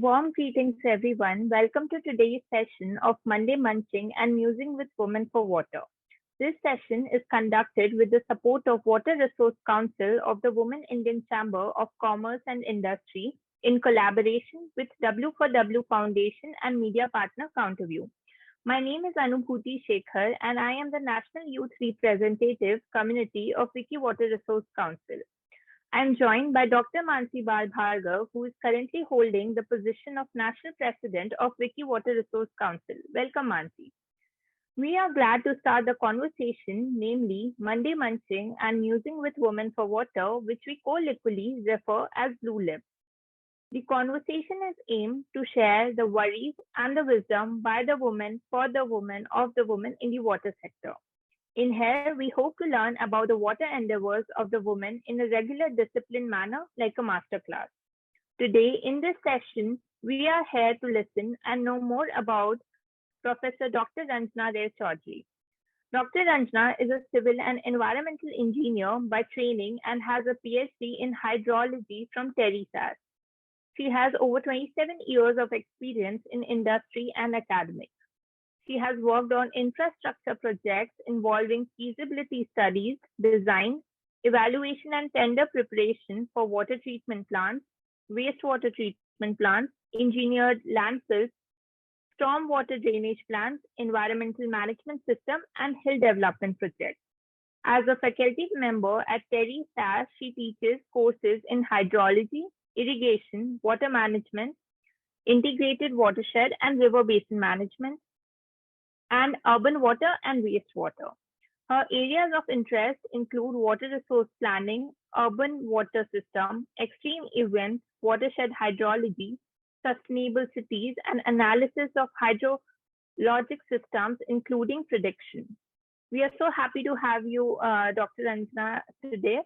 Warm greetings, everyone. Welcome to today's session of Monday Munching and Musing with Women for Water. This session is conducted with the support of Water Resource Council of the Women Indian Chamber of Commerce and Industry in collaboration with W4W Foundation and media partner Counterview. My name is Anubhuti Shekhar and I am the National Youth Representative Community of Wiki Water Resource Council. I am joined by Dr. Mansi Bhargav, who is currently holding the position of National President of Wiki Water Resource Council. Welcome, Mansi. We are glad to start the conversation, namely Monday Munching and Musing with Women for Water, which we colloquially refer as Blue Lip. The conversation is aimed to share the worries and the wisdom by the woman, for the woman, of the woman in the water sector. In here, we hope to learn about the water endeavors of the woman in a regular disciplined manner like a masterclass. Today, in this session, we are here to listen and know more about Professor Dr. Ranjana Ray Chaudhuri. Dr. Ranjana is a civil and environmental engineer by training and has a PhD in hydrology from TERI SAS. She has over 27 years of experience in industry and academics. She has worked on infrastructure projects involving feasibility studies, design, evaluation and tender preparation for water treatment plants, wastewater treatment plants, engineered landfills, stormwater drainage plants, environmental management system, and hill development projects. As a faculty member at TERI SAS, she teaches courses in hydrology, irrigation, water management, integrated watershed and river basin management, and urban water and wastewater. Her areas of interest include water resource planning, urban water system, extreme events, watershed hydrology, sustainable cities, and analysis of hydrologic systems, including prediction. We are so happy to have you, Dr. Ranjana, today.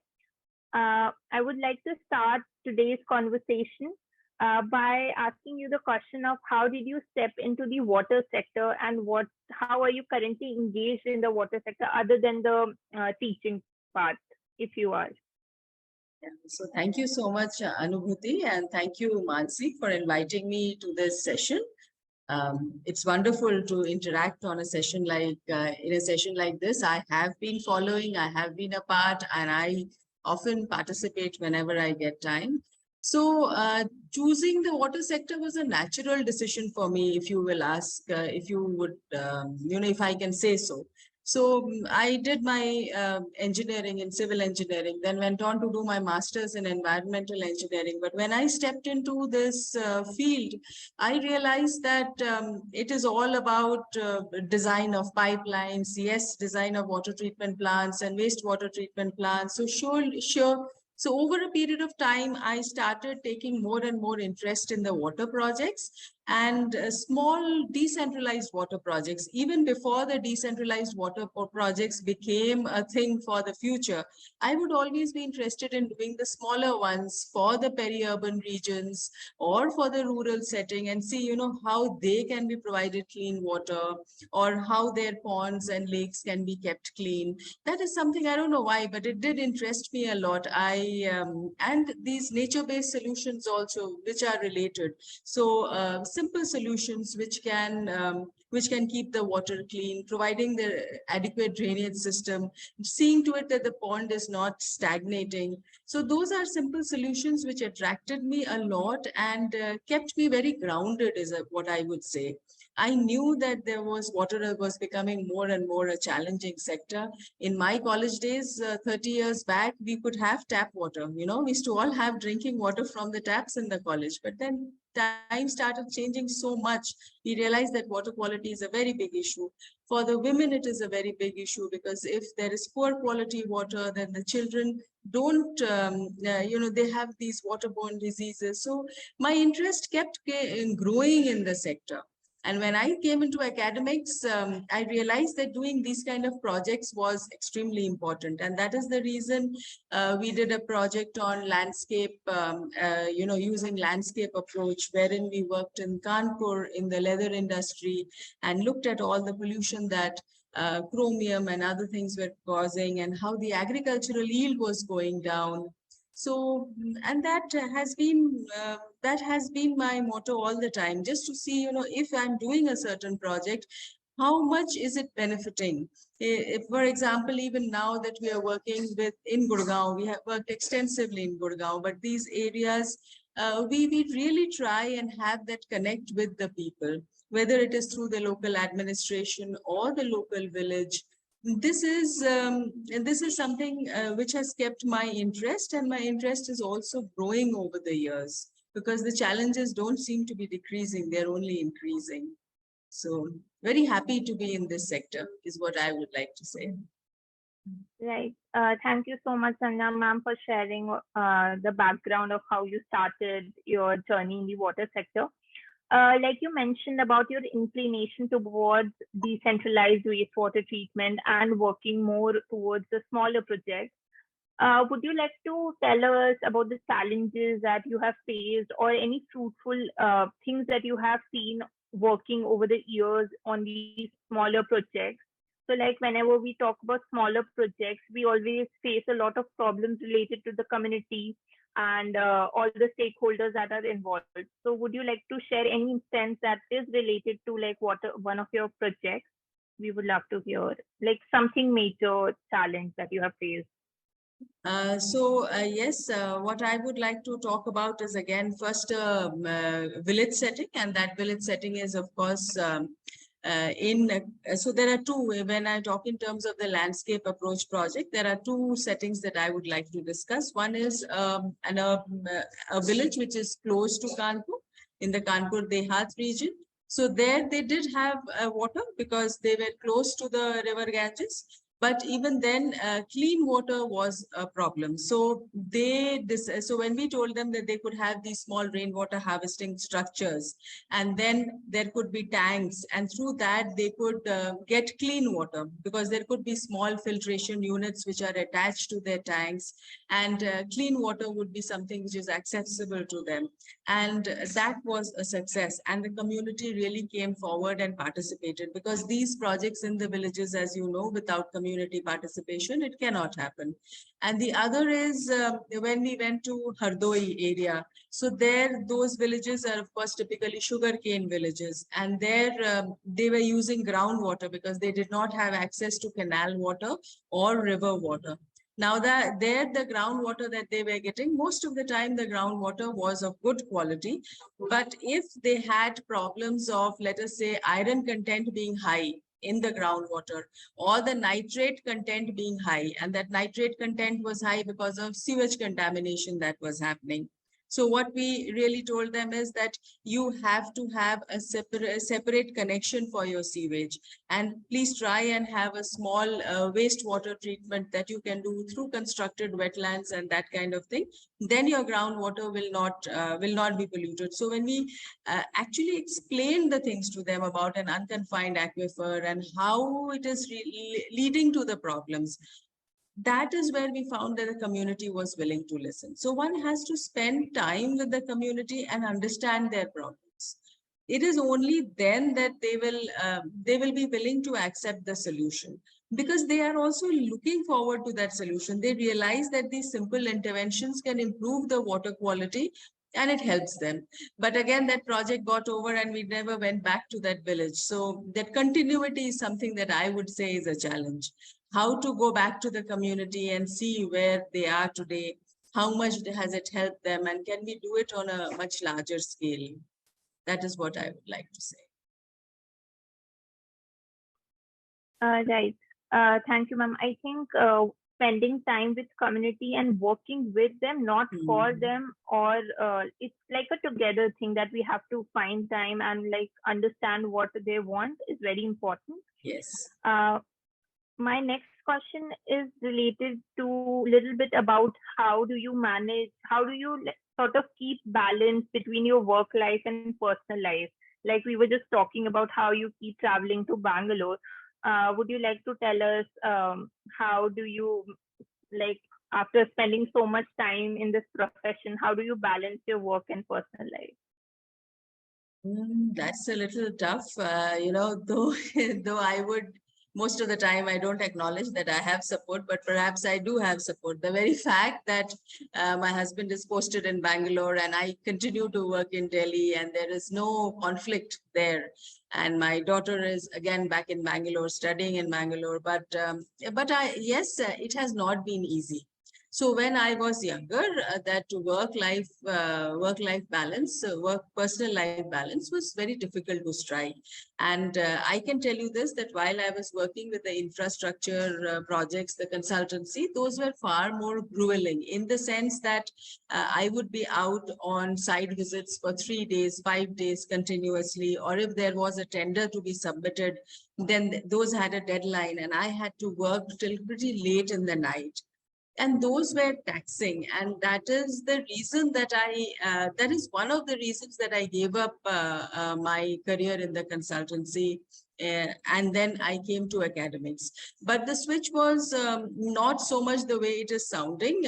I would like to start today's conversation by asking you the question of how did you step into the water sector and how are you currently engaged in the water sector other than the teaching part, if you are? Yeah, so thank you so much, Anubhuti, and thank you, Mansi, for inviting me to this session. It's wonderful to interact on a session like in a session like this. I have been following, I have been a part, and I often participate whenever I get time. So choosing the water sector was a natural decision for me, if you will ask, if you would, if I can say so. So I did my engineering in civil engineering, then went on to do my master's in environmental engineering. But when I stepped into this field, I realized that it is all about design of pipelines, yes, design of water treatment plants and wastewater treatment plants. So sure. So over a period of time, I started taking more and more interest in the water projects and small decentralized water projects. Even before the decentralized water projects became a thing for the future, I would always be interested in doing the smaller ones for the peri-urban regions or for the rural setting and see, how they can be provided clean water or how their ponds and lakes can be kept clean. That is something, I don't know why, but it did interest me a lot. And these nature-based solutions also, which are related. So simple solutions which can keep the water clean, providing the adequate drainage system, seeing to it that the pond is not stagnating. So those are simple solutions which attracted me a lot and kept me very grounded, is what I would say. I knew that water was becoming more and more a challenging sector. In my college days, 30 years back, we could have tap water. We used to all have drinking water from the taps in the college. But then time started changing so much. We realized that water quality is a very big issue. For the women, it is a very big issue because if there is poor quality water, then the children don't, they have these waterborne diseases. So my interest kept growing in the sector. And when I came into academics, I realized that doing these kind of projects was extremely important. And that is the reason we did a project on landscape, using landscape approach, wherein we worked in Kanpur in the leather industry and looked at all the pollution that chromium and other things were causing and how the agricultural yield was going down. So, and that has been my motto all the time, just to see, if I'm doing a certain project, how much is it benefiting? If, for example, even now that we are working in Gurgaon, we have worked extensively in Gurgaon, but these areas, we really try and have that connect with the people, whether it is through the local administration or the local village. This is something which has kept my interest, and my interest is also growing over the years, because the challenges don't seem to be decreasing, they're only increasing. So very happy to be in this sector is what I would like to say. Right. Thank you so much, Sanya ma'am, for sharing the background of how you started your journey in the water sector. Like you mentioned about your inclination towards decentralized wastewater treatment and working more towards the smaller projects. Would you like to tell us about the challenges that you have faced or any fruitful things that you have seen working over the years on these smaller projects? So, like whenever we talk about smaller projects, we always face a lot of problems related to the community and all the stakeholders that are involved. So, would you like to share any instance that is related to like what one of your projects? We would love to hear like something major challenge that you have faced. Yes, what I would like to talk about is again first village setting, and that village setting is of course so there are two. When I talk in terms of the landscape approach project, there are two settings that I would like to discuss. One is a village which is close to Kanpur, in the Kanpur Dehat region. So there they did have water because they were close to the river Ganges. But even then, clean water was a problem. So so when we told them that they could have these small rainwater harvesting structures, and then there could be tanks, and through that they could get clean water, because there could be small filtration units which are attached to their tanks, and clean water would be something which is accessible to them. And that was a success, and the community really came forward and participated, because these projects in the villages, as you know, without community participation, it cannot happen. And the other is when we went to Hardoi area. So there, those villages are of course typically sugarcane villages, and there they were using groundwater because they did not have access to canal water or river water. Now that there, the groundwater that they were getting, most of the time the groundwater was of good quality. But if they had problems of, let us say, iron content being high in the groundwater, or the nitrate content being high, and that nitrate content was high because of sewage contamination that was happening. So what we really told them is that you have to have a separate connection for your sewage, and please try and have a small wastewater treatment that you can do through constructed wetlands and that kind of thing. Then your groundwater will not be polluted. So when we actually explained the things to them about an unconfined aquifer and how it is leading to the problems, that is where we found that the community was willing to listen. So one has to spend time with the community and understand their problems. It is only then that they will be willing to accept the solution, because they are also looking forward to that solution. They realize that these simple interventions can improve the water quality, and it helps them. But again, that project got over and we never went back to that village. So that continuity is something that I would say is a challenge. How to go back to the community and see where they are today, how much has it helped them, and can we do it on a much larger scale? That is what I would like to say. Right. Thank you, ma'am. I think spending time with community and working with them, not for them, or it's like a together thing that we have to find time and like understand what they want is very important. Yes. My next question is related to a little bit about how do you manage, how do you sort of keep balance between your work life and personal life? Like we were just talking about how you keep traveling to Bangalore. Would you like to tell us how do you, like, after spending so much time in this profession, how do you balance your work and personal life? That's a little tough, though, though I would most of the time I don't acknowledge that I have support, but perhaps I do have support. The very fact that my husband is posted in Bangalore and I continue to work in Delhi and there is no conflict there. And my daughter is again back in Bangalore, studying in Bangalore. But yes, it has not been easy. So when I was younger, that work-life balance, personal life balance was very difficult to strike. And I can tell you this, that while I was working with the infrastructure projects, the consultancy, those were far more grueling in the sense that I would be out on site visits for 3 days, 5 days continuously, or if there was a tender to be submitted, then those had a deadline and I had to work till pretty late in the night. And those were taxing, and that is the reason that that is one of the reasons that I gave up my career in the consultancy, and then I came to academics. But the switch was not so much the way it is sounding.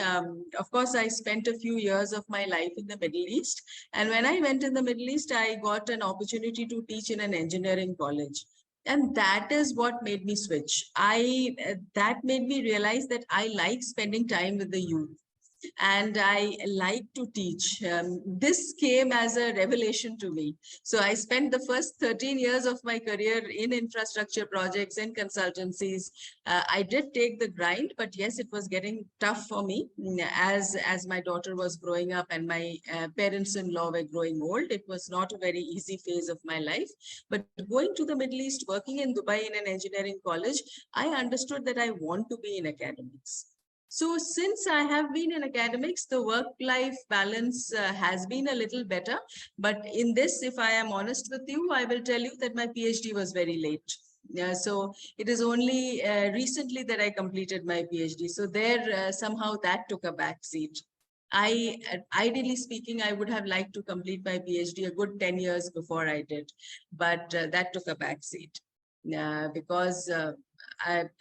Of course, I spent a few years of my life in the Middle East, and when I went in the Middle East, I got an opportunity to teach in an engineering college. And that is what made me switch. That made me realize that I like spending time with the youth and I like to teach. This came as a revelation to me. So I spent the first 13 years of my career in infrastructure projects and consultancies. I did take the grind, but yes, it was getting tough for me as my daughter was growing up and my parents-in-law were growing old. It was not a very easy phase of my life. But going to the Middle East, working in Dubai in an engineering college, I understood that I want to be in academics. So since I have been in academics, the work-life balance has been a little better. But in this, if I am honest with you, I will tell you that my PhD was very late. So it is only recently that I completed my PhD. So there, somehow that took a back seat. Ideally speaking, I would have liked to complete my PhD a good 10 years before I did, but that took a back seat because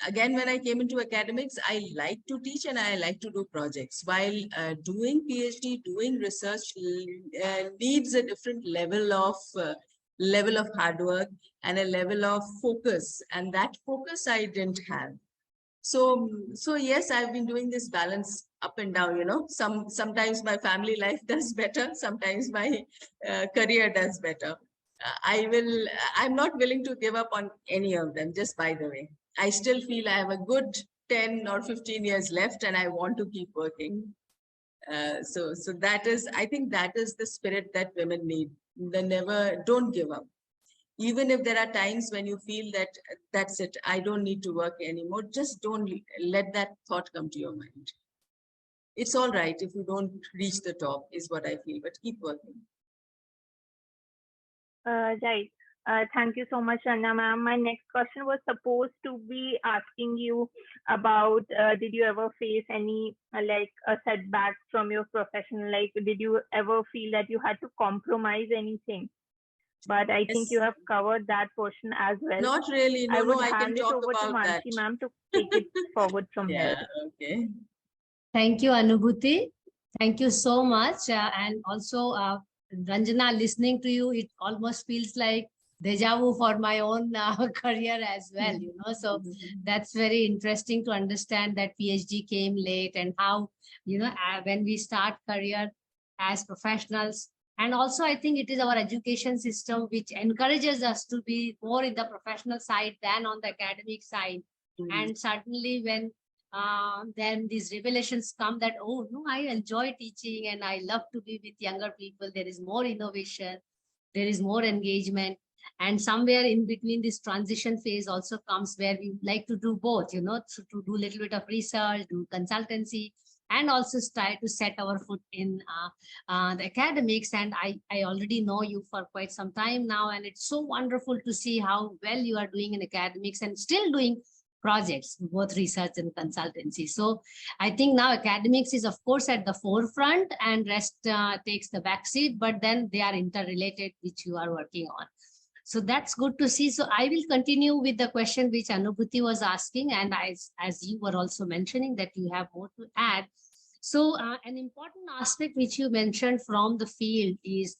again, when I came into academics, I like to teach and I like to do projects. While doing PhD, doing research needs a different level of hard work and a level of focus, and that focus I didn't have. So yes, I've been doing this balance up and down. Sometimes my family life does better, sometimes my career does better. I'm not willing to give up on any of them, just by the way. I still feel I have a good 10 or 15 years left and I want to keep working. So that is, I think that is the spirit that women need. Don't give up. Even if there are times when you feel that that's it, I don't need to work anymore, just don't let that thought come to your mind. It's all right if you don't reach the top, is what I feel, but keep working. Right. Thank you so much, Anna ma'am. My next question was supposed to be asking you about, did you ever face any setbacks from your profession? Like, did you ever feel that you had to compromise anything? But I think you have covered that portion as well. Not really. No, I would I can hand it talk over to about that. Mansi ma'am to take it forward from here. Okay. Thank you, Anubhuti. Thank you so much. And also, Ranjana, listening to you, it almost feels like deja vu for my own career as well, So that's very interesting to understand that PhD came late and how, when we start career as professionals. And also, I think it is our education system which encourages us to be more in the professional side than on the academic side. And certainly when then these revelations come that, oh, no, I enjoy teaching and I love to be with younger people. There is more innovation, there is more engagement. And somewhere in between this transition phase also comes where we like to do both, to do a little bit of research, do consultancy, and also try to set our foot in the academics. And I already know you for quite some time now, and it's so wonderful to see how well you are doing in academics and still doing projects, both research and consultancy. So I think now academics is of course at the forefront and rest takes the backseat, but then they are interrelated, which you are working on. So that's good to see. So I will continue with the question which Anubhuti was asking, and as you were also mentioning that you have more to add. So an important aspect which you mentioned from the field is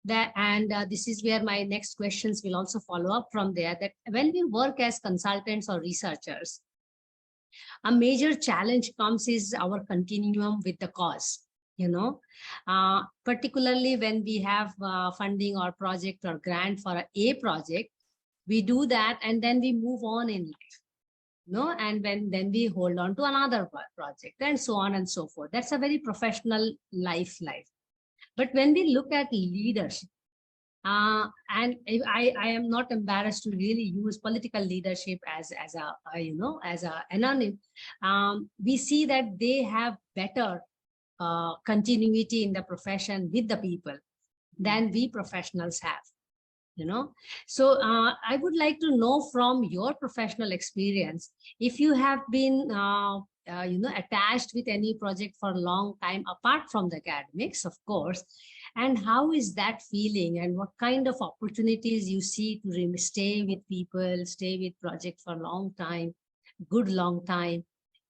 This is where my next questions will also follow up from there, that when we work as consultants or researchers, a major challenge comes is our continuum with the cause, particularly when we have funding or project or grant for a project. We do that and then we move on in life, and then we hold on to another project and so on and so forth. That's a very professional life. But when we look at leadership, and I am not embarrassed to really use political leadership as a anonym. We see that they have better continuity in the profession with the people than we professionals have. So I would like to know from your professional experience, if you have been attached with any project for a long time apart from the academics, of course, and how is that feeling, and what kind of opportunities you see to stay with people, stay with project for a long time, good long time,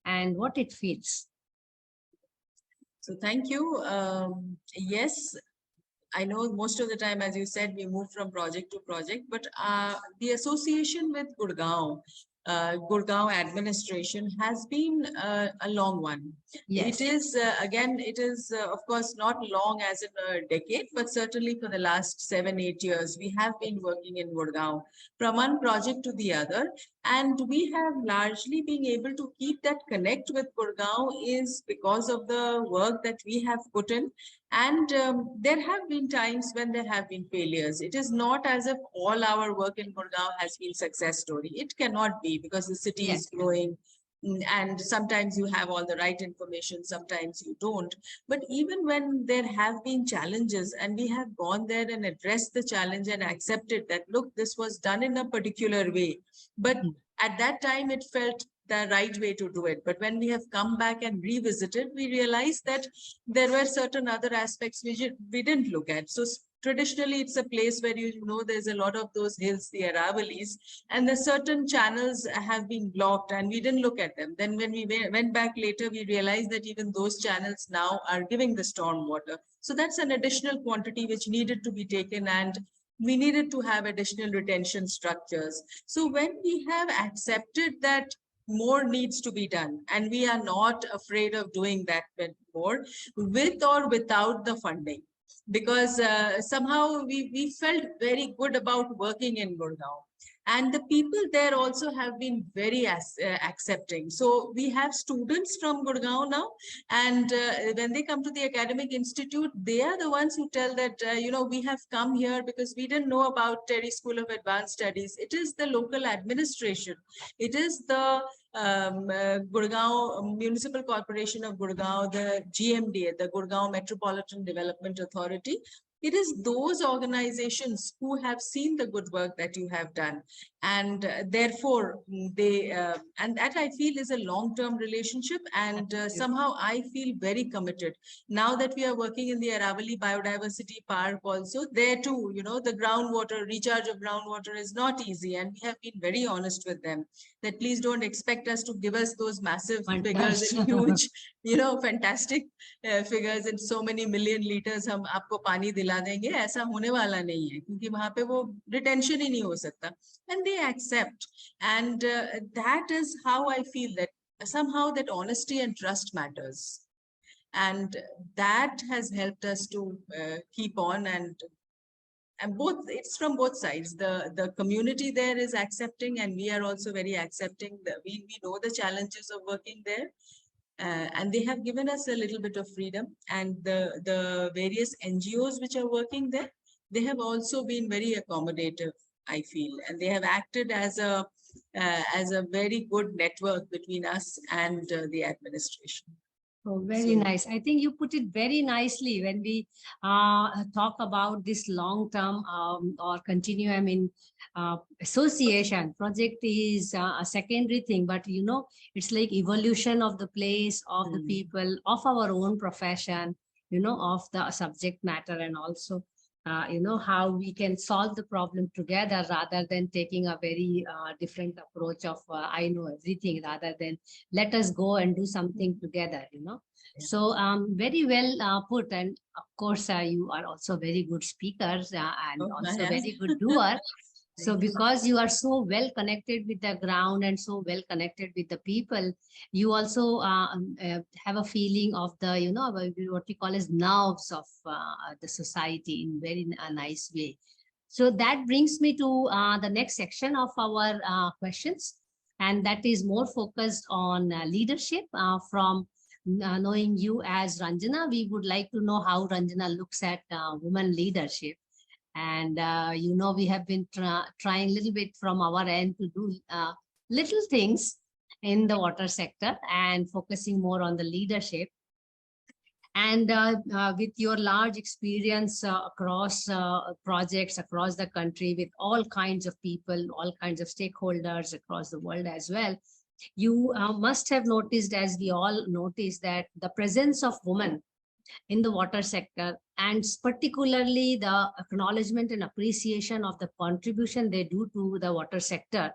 and what it feels. So thank you. Yes, I know most of the time, as you said, we move from project to project, but the association with Gurgaon administration has been a long one. Yes. It is, again, it is, of course, not long as in a decade, but certainly for the last 7-8 years, we have been working in Gurgaon from one project to the other. And we have largely been able to keep that connect with Gurgaon is because of the work that we have put in. And there have been times when there have been failures. It is not as if all our work in Gurgaon has been success story. It cannot be, because the city is growing. And sometimes you have all the right information, sometimes you don't. But even when there have been challenges and we have gone there and addressed the challenge and accepted that, look, this was done in a particular way. But at that time, it felt the right way to do it. But when we have come back and revisited, we realized that there were certain other aspects we didn't look at. So traditionally, it's a place where there's a lot of those hills, the Aravalis, and the certain channels have been blocked and we didn't look at them. Then when we went back later, we realized that even those channels now are giving the storm water. So that's an additional quantity which needed to be taken, and we needed to have additional retention structures. So when we have accepted that more needs to be done, and we are not afraid of doing that more, with or without the funding, because somehow we felt very good about working in Gurgaon. And the people there also have been very accepting. So we have students from Gurgaon now, and when they come to the academic institute, they are the ones who tell that, we have come here because we didn't know about TERI School of Advanced Studies. It is the local administration. It is the Gurgaon Municipal Corporation of Gurgaon, the GMDA, the Gurgaon Metropolitan Development Authority. It is those organizations who have seen the good work that you have done. And therefore, they, and that I feel is a long-term relationship. And somehow I feel very committed. Now that we are working in the Aravali Biodiversity Park also, there too, the groundwater, recharge of groundwater is not easy. And we have been very honest with them that please don't expect us to give us those massive figures and huge, fantastic figures and so many million liters हम आपको पानी दिला देंगे, ऐसा होने वाला नहीं है, क्योंकि वहां पे वो retention ही नहीं हो सकता. And they accept, and that is how I feel that somehow that honesty and trust matters, and that has helped us to keep on, and both, it's from both sides. The community there is accepting, and we are also very accepting. We know the challenges of working there. And they have given us a little bit of freedom, and the various NGOs which are working there, they have also been very accommodative, I feel, and they have acted as a very good network between us and the administration. Oh, very nice. I think you put it very nicely when we talk about this long-term or continuum in association. Project is a secondary thing, but it's like evolution of the place, of the people, of our own profession, of the subject matter, and also how we can solve the problem together rather than taking a very different approach of I know everything, rather than let us go and do something together. So very well put. And of course, you are also very good speakers and Oh, also I am. very good doer. So Thank you. because you are so well connected with the ground and so well connected with the people, you also have a feeling of the, what we call as nerves of the society in very nice way. So that brings me to the next section of our questions. And that is more focused on leadership. From knowing you as Ranjana, we would like to know how Ranjana looks at women leadership. And, we have been trying a little bit from our end to do little things in the water sector and focusing more on the leadership. And with your large experience across projects across the country with all kinds of people, all kinds of stakeholders across the world as well, you must have noticed, as we all notice, that the presence of women in the water sector, and particularly the acknowledgement and appreciation of the contribution they do to the water sector.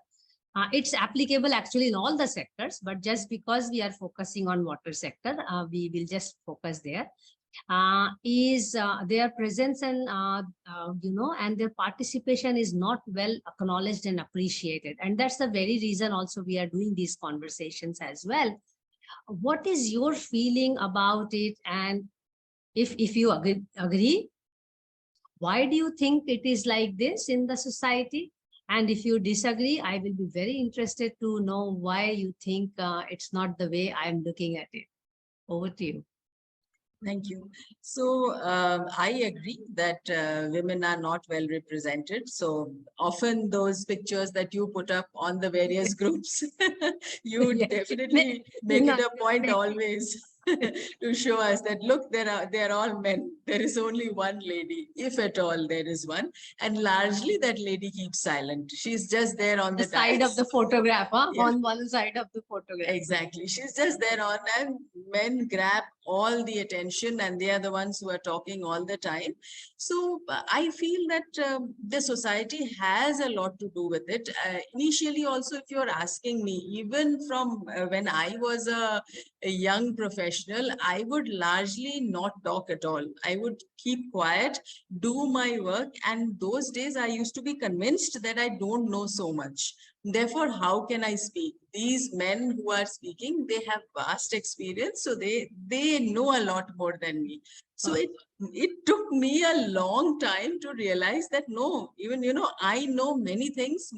It's applicable actually in all the sectors, but just because we are focusing on water sector, we will just focus there. Is their presence and and their participation is not well acknowledged and appreciated, and that's the very reason also we are doing these conversations as well. What is your feeling about it? And if you agree, why do you think it is like this in the society? And if you disagree, I will be very interested to know why you think it's not the way I am looking at it. Over to you. Thank you. So I agree that women are not well represented. So often those pictures that you put up on the various groups, you Yeah. definitely make it a point always to show us that, look, they're all men. There is only one lady, if at all there is one. And largely that lady keeps silent. She's just there on The the side dais. of the photograph, Yeah. on one side of the photograph. Exactly. She's just there on, and men grab all the attention and they are the ones who are talking all the time. So I feel that the society has a lot to do with it. Initially also, if you're asking me, even from when I was a young professional, I would largely not talk at all. I would keep quiet, do my work. And those days I used to be convinced that I don't know so much. Therefore, how can I speak? These men who are speaking, they have vast experience, so they know a lot more than me. So it took me a long time to realize that no, even I know many things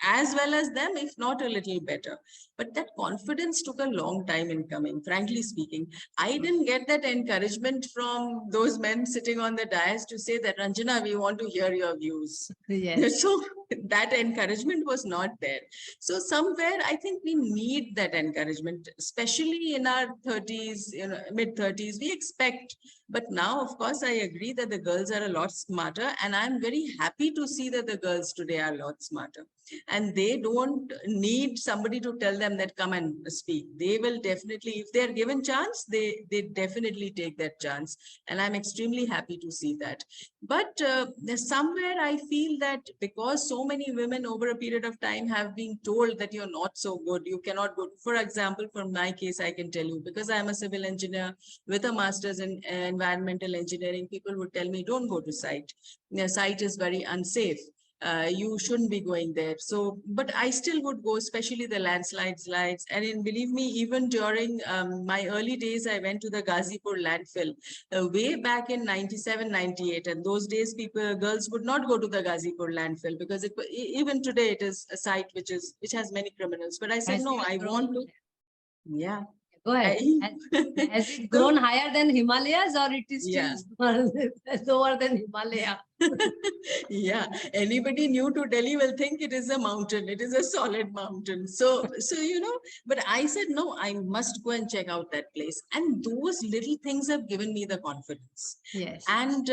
as well as them, if not a little better. But that confidence took a long time in coming, frankly speaking. I didn't get that encouragement from those men sitting on the dais to say that, Ranjana, we want to hear your views. Yes. So that encouragement was not there. So somewhere I think we need that encouragement, especially in our 30s, mid 30s, we expect. But now, of course, I agree that the girls are a lot smarter, and I'm very happy to see that the girls today are a lot smarter. And they don't need somebody to tell them that come and speak. They will definitely, if they're given chance, they definitely take that chance. And I'm extremely happy to see that. But somewhere I feel that because so many women over a period of time have been told that you're not so good, you cannot go. For example, for my case, I can tell you, because I'm a civil engineer with a master's in environmental engineering, people would tell me, don't go to site. The site is very unsafe. You shouldn't be going there. So, but I still would go, especially the landslides. And believe me, even during my early days, I went to the Ghazipur landfill way back in 97, 98. And those days, girls would not go to the Ghazipur landfill because even today it is a site which has many criminals. But I said, no, I want to. Yeah. Go ahead. Has it grown higher than Himalayas, or it is still lower than Himalaya? Yeah, anybody new to Delhi will think it is a mountain. It is a solid mountain. So, but I said, no, I must go and check out that place. And those little things have given me the confidence. Yes. And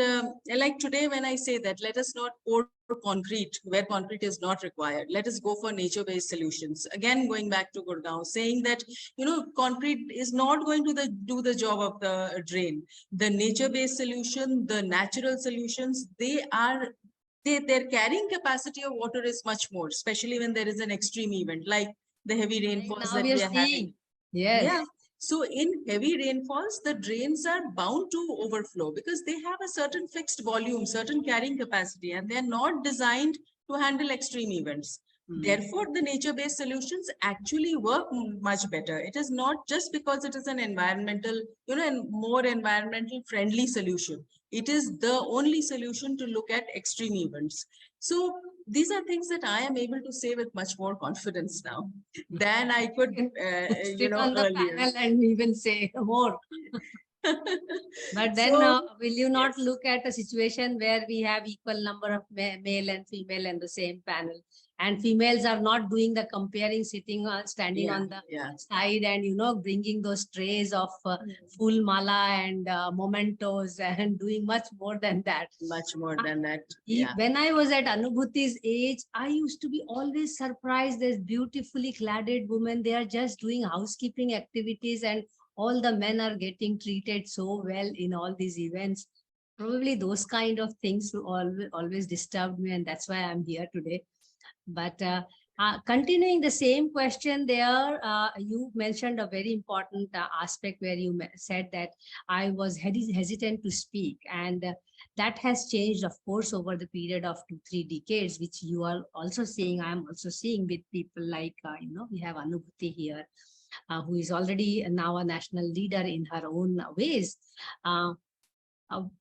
like today, when I say that, let us not pour concrete where concrete is not required. Let us go for nature-based solutions. Again, going back to Gurgaon, saying that, concrete is not going to do the job of the drain. The nature-based solution, the natural solutions, their carrying capacity of water is much more, especially when there is an extreme event like the heavy Right rainfalls now that we are we are having. seeing. Yes. Yeah. So in heavy rainfalls, the drains are bound to overflow because they have a certain fixed volume, certain carrying capacity, and they're not designed to handle extreme events. Therefore, the nature-based solutions actually work much better. It is not just because it is an environmental, and more environmental friendly solution. It is the only solution to look at extreme events. So these are things that I am able to say with much more confidence now than I could, Sit on the earlier. panel and even say more. But then So, will you not yes. look at a situation where we have equal number of male and female in the same panel, and females are not doing the comparing, sitting standing Yeah, on the yeah. side and bringing those trays of full mala and mementos and doing much more than that. Much more than that. Yeah. When I was at Anubhuti's age, I used to be always surprised. There's beautifully cladded women. They are just doing housekeeping activities, and all the men are getting treated so well in all these events. Probably those kind of things will always disturbed me, and that's why I'm here today. But continuing the same question there, you mentioned a very important aspect where you said that I was hesitant to speak, and that has changed, of course, over the period of 2-3 decades, which you are also seeing. I am also seeing with people like, we have Anubhuti here, who is already now a national leader in her own ways.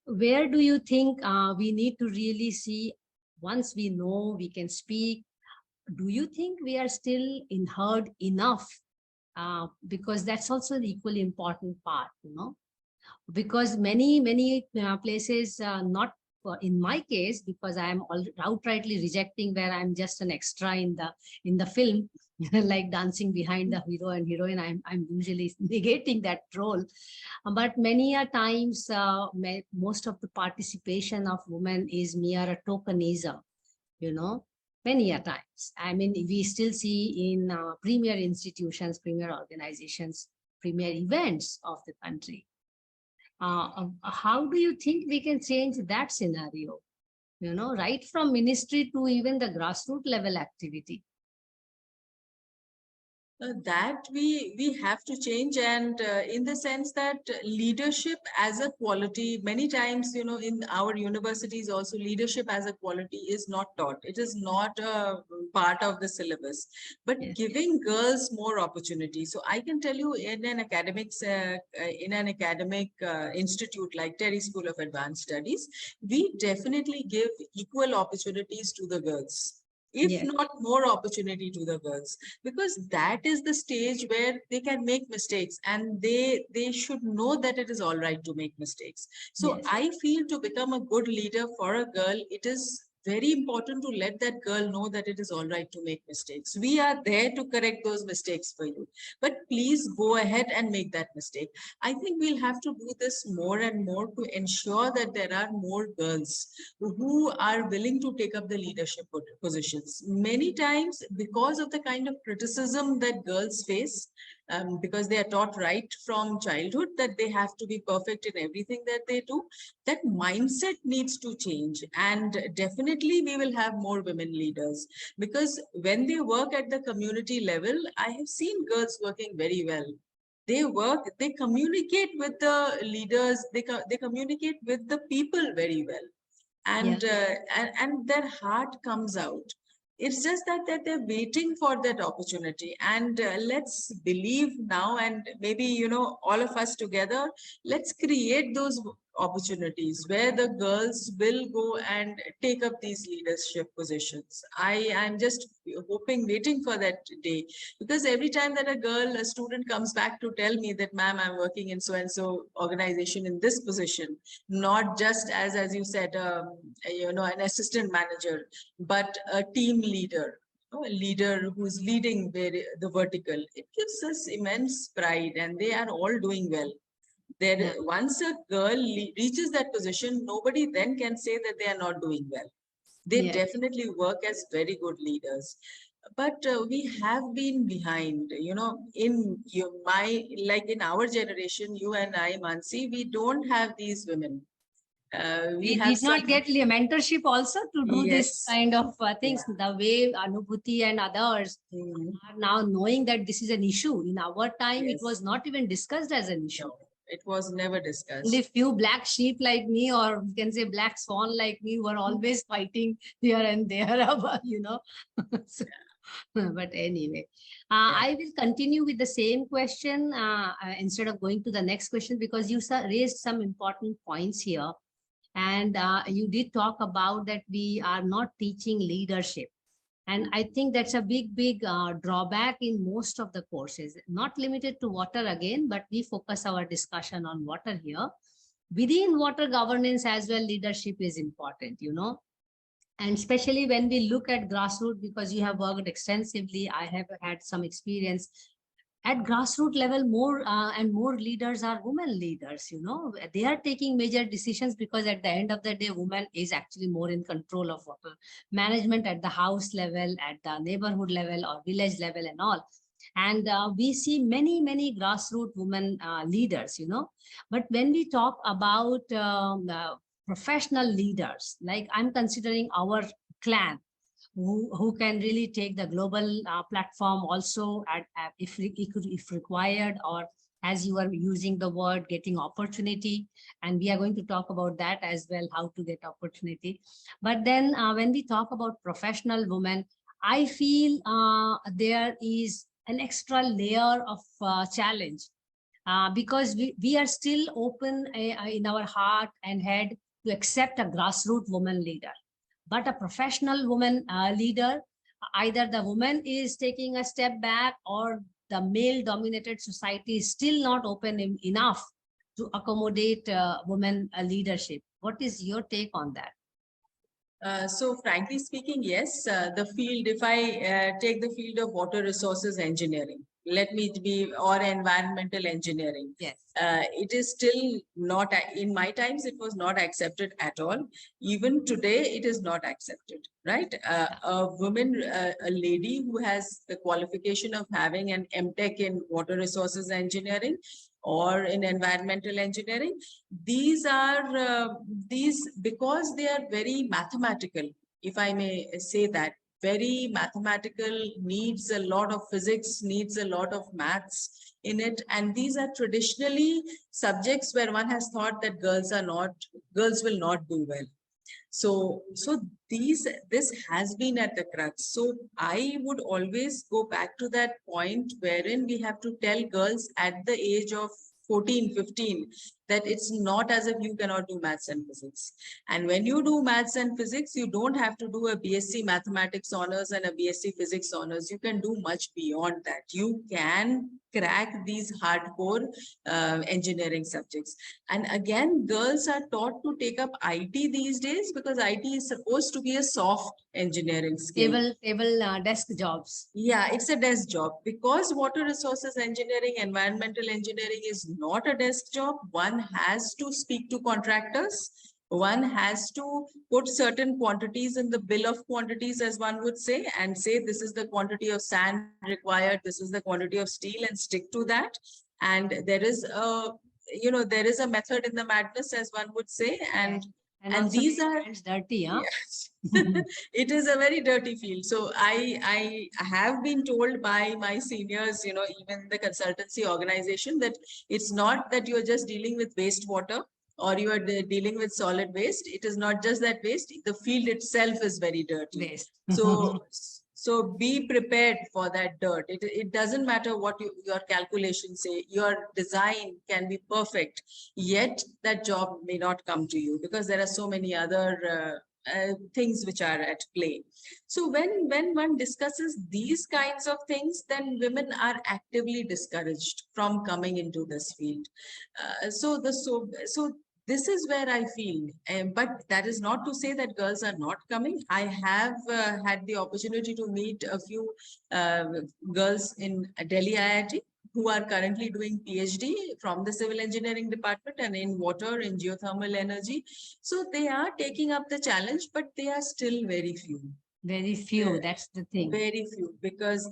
Where do you think we need to really see, once we know we can speak, do you think we are still heard enough? Because that's also the equally important part, because many places, not in my case, because I am outrightly rejecting where I'm just an extra in the film, like dancing behind the hero and heroine. I'm usually negating that role. But many a times, most of the participation of women is mere a tokenism, many a times. I mean, we still see in premier institutions, premier organizations, premier events of the country. How do you think we can change that scenario? Right from ministry to even the grassroots level activity. That we have to change, and in the sense that leadership as a quality, many times, in our universities also, leadership as a quality is not taught. It is not a part of the syllabus, but Yes. giving girls more opportunity. So I can tell you, in an academic institute like TERI School of Advanced Studies, we definitely give equal opportunities to the girls, if Yes. not more opportunity to the girls, because that is the stage where they can make mistakes, and they should know that it is all right to make mistakes. So Yes. I feel, to become a good leader for a girl, it is very important to let that girl know that it is all right to make mistakes. We are there to correct those mistakes for you, but please go ahead and make that mistake. I think we'll have to do this more and more to ensure that there are more girls who are willing to take up the leadership positions. Many times, because of the kind of criticism that girls face, because they are taught right from childhood that they have to be perfect in everything that they do, that mindset needs to change. And definitely we will have more women leaders, because when they work at the community level, I have seen girls working very well. They communicate with the leaders, they communicate with the people very well. And, and their heart comes out. It's just that they're waiting for that opportunity. And let's believe now, and maybe, all of us together, let's create those opportunities where the girls will go and take up these leadership positions. I am just hoping, waiting for that day, because every time that a student comes back to tell me that, ma'am, I'm working in so and so organization in this position, not just as you said, an assistant manager, but a team leader, a leader who's leading the vertical. It gives us immense pride, and they are all doing well. Yeah. Once a girl reaches that position, nobody then can say that they are not doing well. They Yes. definitely work as very good leaders. But we have been behind, in our generation, you and I, Mansi, we don't have these women. We We have did not some, get mentorship also to do this yes. kind of things. The way Anubhuti and others Mm, are now knowing that this is an issue. In our time, it yes. was not even discussed as an issue. No, it was never discussed. Only few black sheep like me, or you can say black swan like me, were always fighting here and there, So, but anyway, I will continue with the same question instead of going to the next question, because you raised some important points here. And you did talk about that we are not teaching leadership. And I think that's a big drawback in most of the courses, not limited to water again, but we focus our discussion on water here. Within water governance as well, leadership is important, and especially when we look at grassroots, because you have worked extensively, I have had some experience at grassroots level. More and more leaders are women leaders. They are taking major decisions, because at the end of the day, women is actually more in control of water management at the house level, at the neighborhood level or village level and all. And we see many grassroots women leaders. But when we talk about professional leaders, like I'm considering our clan, who can really take the global platform also if required, or as you are using the word, getting opportunity. And we are going to talk about that as well, how to get opportunity. But then when we talk about professional women, I feel there is an extra layer of challenge, because we are still open in our heart and head to accept a grassroots woman leader. But a professional woman leader, either the woman is taking a step back, or the male dominated society is still not open enough to accommodate women leadership. What is your take on that? So frankly speaking, yes, the field, if I take the field of water resources engineering, let me be, or environmental engineering. Yes. It is still not, in my times, it was not accepted at all. Even today, it is not accepted, right? A woman, a lady who has the qualification of having an MTech in water resources engineering or in environmental engineering, these because they are very mathematical, if I may say that, very mathematical, needs a lot of physics, needs a lot of maths in it. And these are traditionally subjects where one has thought that girls will not do well. So this has been at the crux. So I would always go back to that point wherein we have to tell girls at the age of 14, 15, that it's not as if you cannot do maths and physics. And when you do maths and physics, you don't have to do a BSc mathematics honors and a BSc physics honors. You can do much beyond that. You can crack these hardcore engineering subjects. And again, girls are taught to take up IT these days, because IT is supposed to be a soft engineering skill. Table desk jobs. Yeah, it's a desk job. Because water resources engineering, environmental engineering is not a desk job, one has to speak to contractors. One has to put certain quantities in the bill of quantities, as one would say, and say this is the quantity of sand required, this is the quantity of steel, and stick to that. And there is a method in the madness, as one would say, and these are dirty, huh? Yes. It is a very dirty field. So I have been told by my seniors, even the consultancy organization, that it's not that you're just dealing with wastewater or you are dealing with solid waste. It is not just that waste. The field itself is very dirty. Waste. So be prepared for that dirt. It doesn't matter what your calculations say, your design can be perfect, yet that job may not come to you because there are so many other things which are at play. So when one discusses these kinds of things, then women are actively discouraged from coming into this field. So this is where I feel, but that is not to say that girls are not coming. I have had the opportunity to meet a few uh, girls in Delhi IIT who are currently doing PhD from the civil engineering department and in water, in geothermal energy. So they are taking up the challenge, but they are still very few. Very few, that's the thing. Very few, because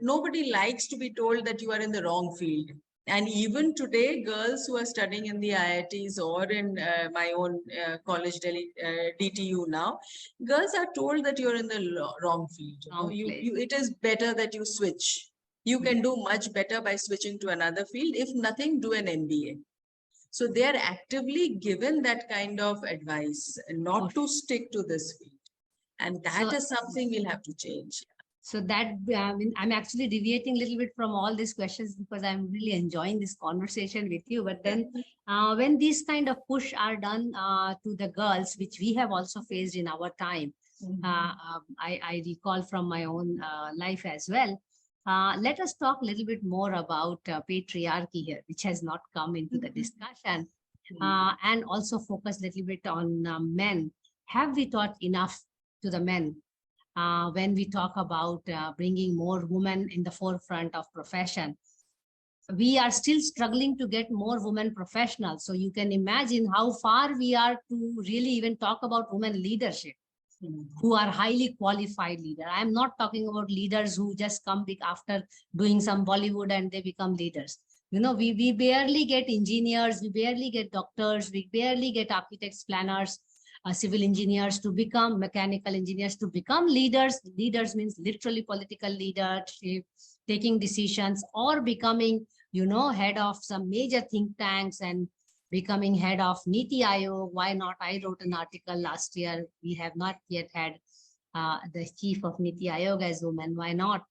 nobody likes to be told that you are in the wrong field. And even today, girls who are studying in the IITs or in my own college, Delhi, DTU now, girls are told that you're in the wrong field. It is better that you switch. You can do much better by switching to another field. If nothing, do an MBA. So they are actively given that kind of advice, not to stick to this field. And that is something we'll have to change. So that, I mean, I'm actually deviating a little bit from all these questions because I'm really enjoying this conversation with you. But then when these kind of push are done to the girls, which we have also faced in our time, I recall from my own life as well. Let us talk a little bit more about patriarchy here, which has not come into the discussion, and also focus a little bit on men. Have we taught enough to the men when we talk about bringing more women in the forefront of profession? We are still struggling to get more women professionals. So you can imagine how far we are to really even talk about women leadership, who are highly qualified leaders. I'm not talking about leaders who just come after doing some Bollywood and they become leaders. You know, we barely get engineers, we barely get doctors, we barely get architects, planners, civil engineers to become mechanical engineers, to become leaders. Leaders means literally political leadership, taking decisions, or becoming, you know, head of some major think tanks and becoming head of Niti Aayog. Why not? I wrote an article last year. We have not yet had the chief of Niti Aayog as woman. Why not?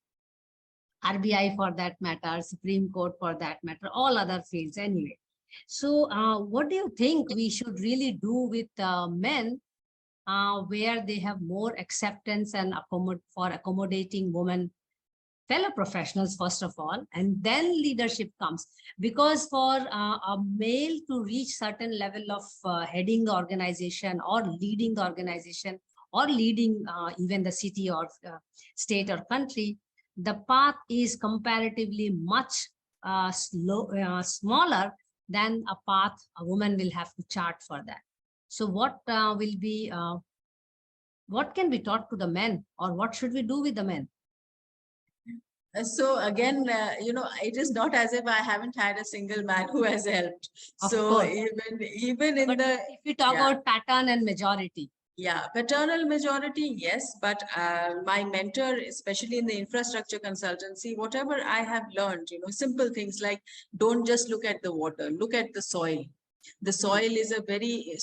RBI for that matter, Supreme Court for that matter, all other fields anyway. So what do you think we should really do with men where they have more acceptance and for accommodating women, fellow professionals, first of all, and then leadership comes? Because for a male to reach certain level of heading the organization or leading the organization or leading even the city or state or country, the path is comparatively much smaller than a path a woman will have to chart for that. So what what can be taught to the men, or what should we do with the men? So again, you know, it is not as if I haven't had a single man who has helped. Of so course. even in but the, if we talk about pattern and majority. Yeah, paternal majority, yes. But my mentor, especially in the infrastructure consultancy, whatever I have learned, you know, simple things like don't just look at the water, look at the soil. The soil is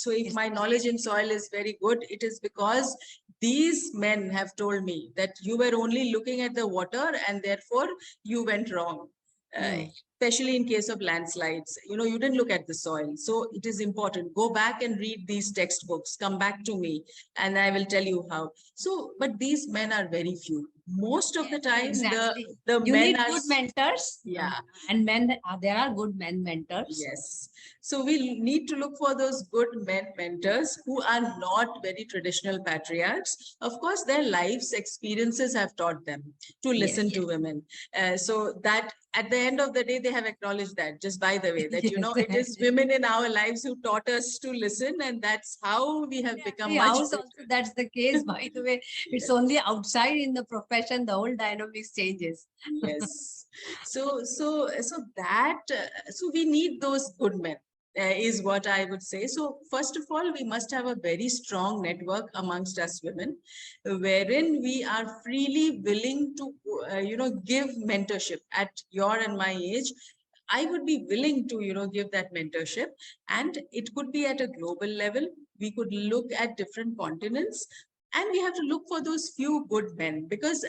so if my knowledge in soil is very good, it is because these men have told me that you were only looking at the water and therefore you went wrong. Especially in case of landslides, you know, you didn't look at the soil. So it is important. Go back and read these textbooks, come back to me and I will tell you how. So, but these men are very few. Most of the time, exactly. the you men need are good mentors. Yeah. And men, there are good men mentors. Yes. So we need to look for those good men mentors who are not very traditional patriarchs. Of course, their lives experiences have taught them to listen to women. So that at the end of the day, they have acknowledged that, just by the way, that, you know, it is women in our lives who taught us to listen. And that's how we have become much also that's the case, by the way. It's only outside in the profession, the whole dynamics changes. Yes. So we need those good men. Is what I would say. So first of all, we must have a very strong network amongst us women, wherein we are freely willing to, you know, give mentorship at your and my age. I would be willing to, you know, give that mentorship, and it could be at a global level. We could look at different continents. And we have to look for those few good men, because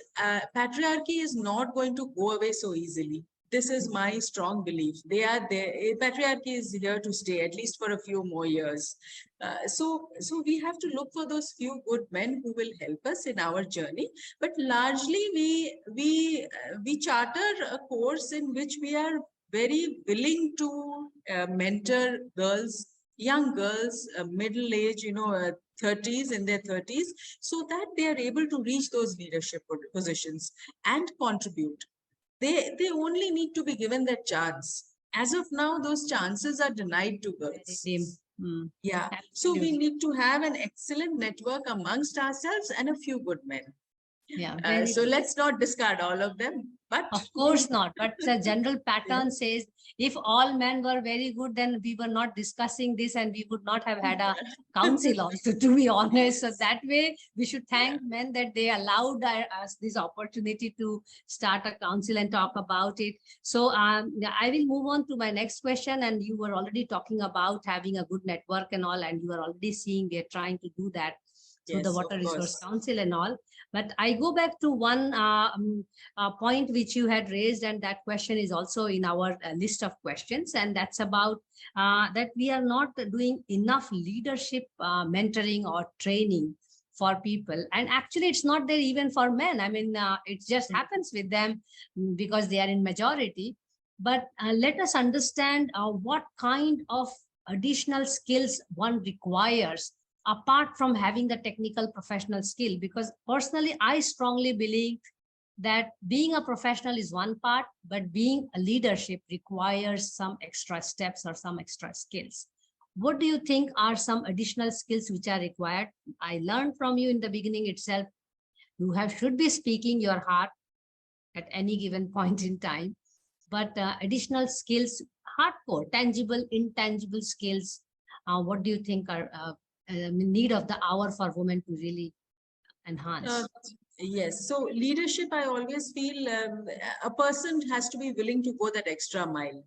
patriarchy is not going to go away so easily. This is my strong belief. They are there. Patriarchy is here to stay, at least for a few more years. So we have to look for those few good men who will help us in our journey. But largely, we charter a course in which we are very willing to mentor girls, young girls, middle age, 30s, in their 30s, so that they are able to reach those leadership positions and contribute. They only need to be given that chance. As of now, those chances are denied to girls. Yeah. So we need to have an excellent network amongst ourselves and a few good men. Yeah. So let's not discard all of them. But of course not. But the general pattern says if all men were very good, then we were not discussing this and we would not have had a council also, to be honest. So that way we should thank men that they allowed us this opportunity to start a council and talk about it. So I will move on to my next question. And you were already talking about having a good network and all, and you are already seeing we are trying to do that through the Water Resource Council and all. But I go back to one point which you had raised, and that question is also in our list of questions, and that's about that we are not doing enough leadership mentoring or training for people. And actually, it's not there even for men. I mean, it just happens with them because they are in majority. But let us understand what kind of additional skills one requires apart from having the technical professional skill. Because personally, I strongly believe that being a professional is one part, but being a leadership requires some extra steps or some extra skills. What do you think are some additional skills which are required? I learned from you in the beginning itself, you should be speaking your heart at any given point in time, but additional skills, hardcore, tangible, intangible skills, what do you think are need of the hour for women to really enhance? Yes. So leadership, I always feel a person has to be willing to go that extra mile.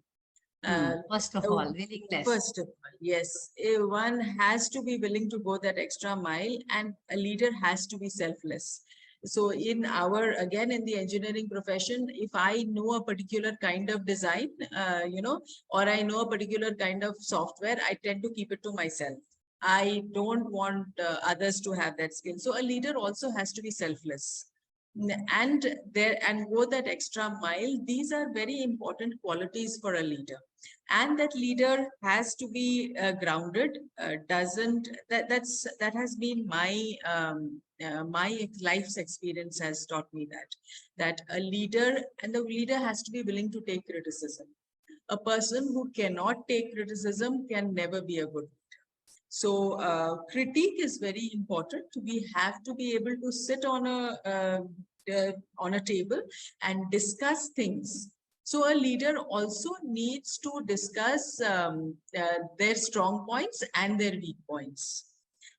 First of all, willingness. First of all, yes. One has to be willing to go that extra mile, and a leader has to be selfless. So in again, in the engineering profession, if I know a particular kind of design, or I know a particular kind of software, I tend to keep it to myself. I don't want others to have that skill. So a leader also has to be selfless and go that extra mile. These are very important qualities for a leader. And that leader has to be grounded. That has been my life's experience has taught me that a leader, and the leader has to be willing to take criticism. A person who cannot take criticism can never be a good leader. So critique is very important. We have to be able to sit on a table and discuss things. So a leader also needs to discuss their strong points and their weak points.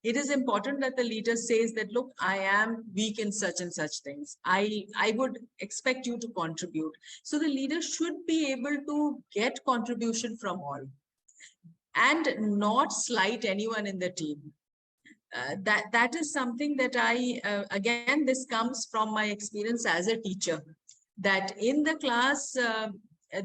It is important that the leader says that, look, I am weak in such and such things. I would expect you to contribute. So the leader should be able to get contribution from all and not slight anyone in the team. That is something that again, this comes from my experience as a teacher, that in the class,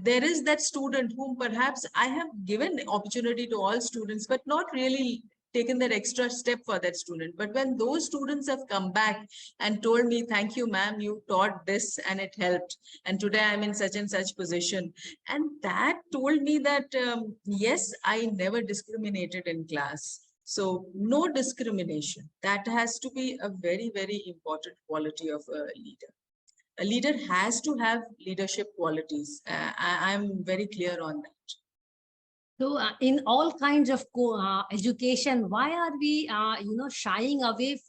there is that student whom perhaps I have given opportunity to all students, but not really taken that extra step for that student. But when those students have come back and told me, thank you, ma'am, you taught this and it helped, and today I'm in such and such position. And that told me that, yes, I never discriminated in class. So no discrimination. That has to be a very, very important quality of a leader. A leader has to have leadership qualities. I'm very clear on that. So in all kinds of education, why are we, shying away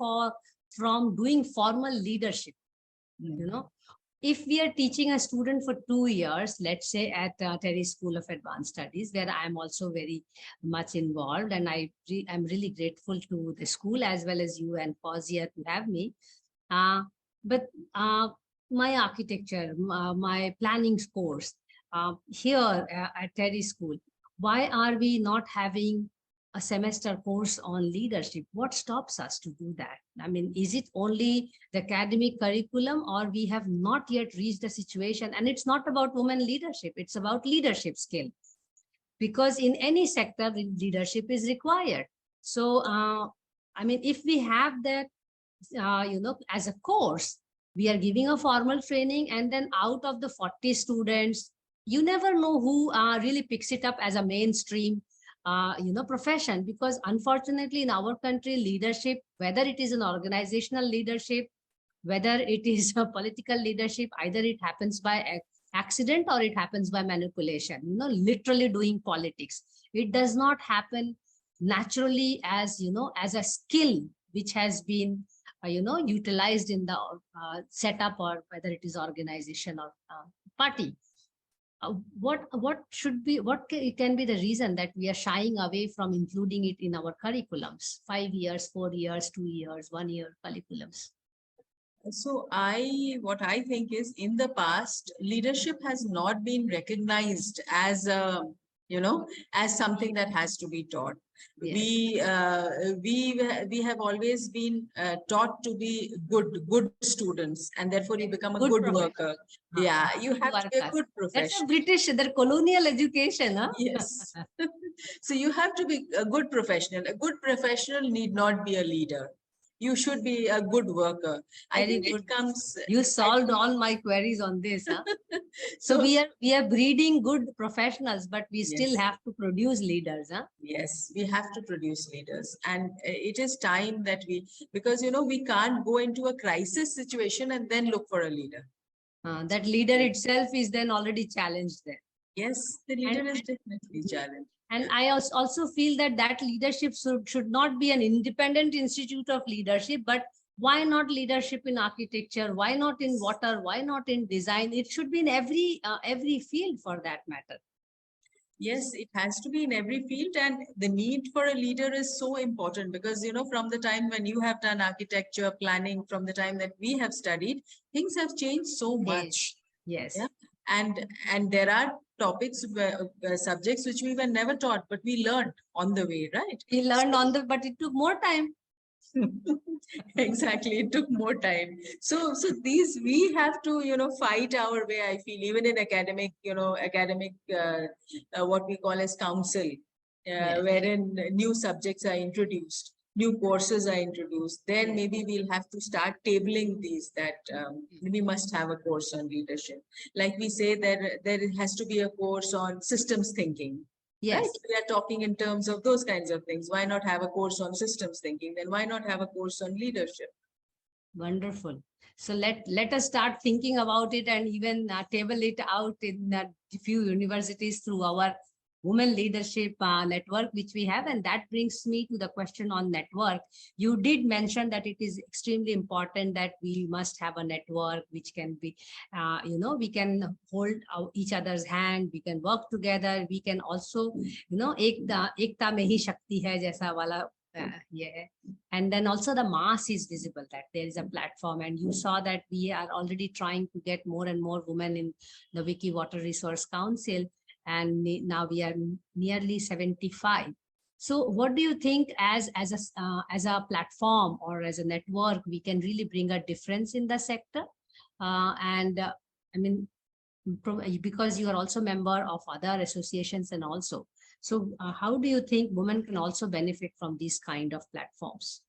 from doing formal leadership? If we are teaching a student for 2 years, let's say at TERI School of Advanced Studies, where I am also very much involved, and I'm really grateful to the school as well as you and Fauziya to have me. But my architecture, my planning course here at TERI School, why are we not having a semester course on leadership. What stops us to do that? I mean, is it only the academic curriculum, or we have not yet reached a situation? And it's not about women leadership, it's about leadership skill. Because in any sector, leadership is required. So, I mean, if we have that, as a course, we are giving a formal training, and then out of the 40 students, you never know who really picks it up as a mainstream profession. Because unfortunately in our country, leadership, whether it is an organizational leadership, whether it is a political leadership, either it happens by accident or it happens by manipulation, literally doing politics. It does not happen naturally as, as a skill which has been utilized in the setup, or whether it is organization or party. What can be the reason that we are shying away from including it in our curriculums? 5 years, 4 years, 2 years, 1 year curriculums. So what I think is, in the past, leadership has not been recognized as as something that has to be taught. Yes. We have always been taught to be good students, and therefore you become a good worker. Yeah, you have to be a good professional. That's a British, the colonial education, huh? Yes. So you have to be a good professional. A good professional need not be a leader. You should be a good worker. I think it comes. You solved all my queries on this, huh? So we are breeding good professionals, but we still have to produce leaders, huh? Yes, we have to produce leaders, and it is time that because we can't go into a crisis situation and then look for a leader. That leader itself is then already challenged there. Yes, the leader is definitely challenged. And I also feel that leadership should not be an independent institute of leadership, but why not leadership in architecture? Why not in water? Why not in design? It should be in every field, for that matter. Yes, it has to be in every field, and the need for a leader is so important, because from the time when you have done architecture planning, from the time that we have studied, things have changed so much. Yes. Yeah? And there are topics, subjects which we were never taught, but we learned on the way, right? We learned but it took more time. Exactly, it took more time. So these we have to fight our way. I feel, even in academic what we call as council, wherein new subjects are introduced, new courses are introduced. Then maybe we'll have to start tabling these, that we must have a course on leadership. Like we say, there has to be a course on systems thinking. Yes. Right? We are talking in terms of those kinds of things. Why not have a course on systems thinking? Then why not have a course on leadership? Wonderful. So let us start thinking about it, and even table it out in a few universities through our women leadership network which we have. And that brings me to the question on network. You did mention that it is extremely important that we must have a network which can be we can hold each other's hand, we can work together, we can also ekta mein hi shakti hai jaisa wala and then also the mass is visible, that there is a platform. And you saw that we are already trying to get more and more women in the Wiki Water Resource Council, and now we are nearly 75. So what do you think, as a platform or as a network, we can really bring a difference in the sector? I mean, because you are also a member of other associations and also. So how do you think women can also benefit from these kind of platforms?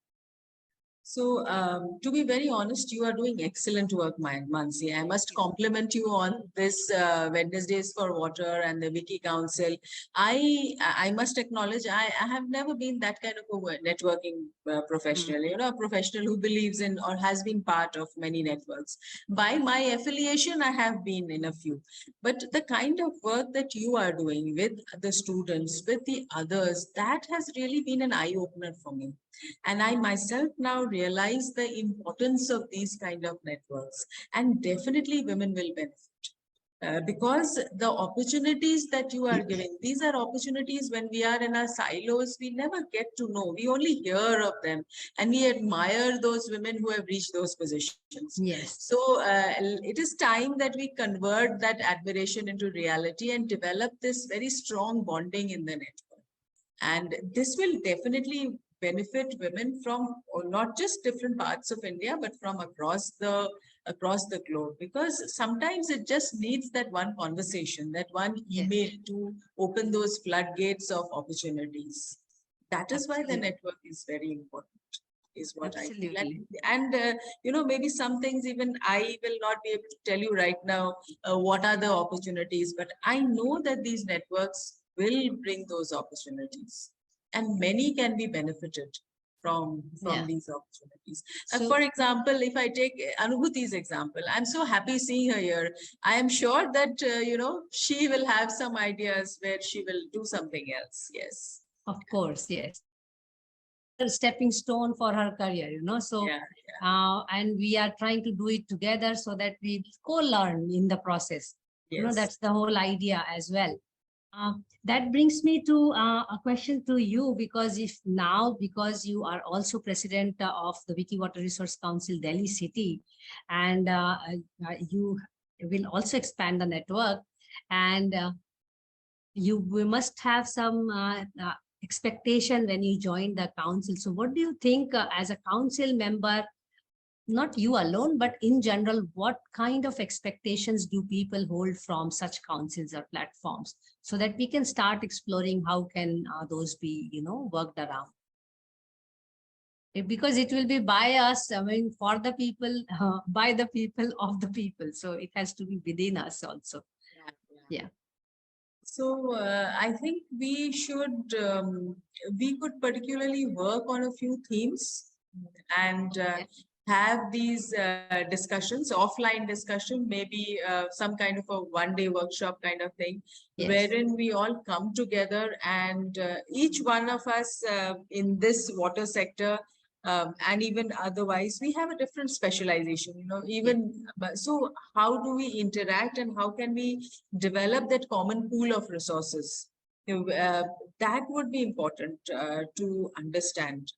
So to be very honest, you are doing excellent work, Mansi. I must compliment you on this Wednesdays for Water and the Wiki Council. I must acknowledge, I have never been that kind of a networking professional, a professional who believes in or has been part of many networks. By my affiliation, I have been in a few. But the kind of work that you are doing with the students, with the others, that has really been an eye-opener for me. And I myself now realize the importance of these kind of networks, and definitely women will benefit. Because the opportunities that you are giving, these are opportunities when we are in our silos, we never get to know. We only hear of them, and we admire those women who have reached those positions. Yes. So it is time that we convert that admiration into reality and develop this very strong bonding in the network. And this will definitely benefit women from not just different parts of India, but from across the globe, because sometimes it just needs that one conversation, that one email to open those floodgates of opportunities. That is why the network is very important, is what I feel. And maybe some things even I will not be able to tell you right now what are the opportunities, but I know that these networks will bring those opportunities, and many can be benefited from these opportunities. So, for example, if I take Anubhuti's example, I'm so happy seeing her here. I am sure that, she will have some ideas where she will do something else. Yes. of course, yes. A stepping stone for her career, so, and we are trying to do it together so that we co-learn in the process. Yes. That's the whole idea as well. That brings me to a question to you, because because you are also president of the Wiki Water Resource Council, Delhi City, and you will also expand the network, and we must have some expectation when you join the council. So what do you think as a council member, not you alone, but in general, what kind of expectations do people hold from such councils or platforms, so that we can start exploring how can those be, worked around? Because it will be by us, for the people, by the people, of the people. So it has to be within us also. Yeah. So I think we could particularly work on a few themes and have these discussions, offline discussion, maybe some kind of a one-day workshop kind of thing, wherein we all come together, and each one of us in this water sector, and even otherwise, we have a different specialization, so how do we interact, and how can we develop that common pool of resources? That would be important to understand.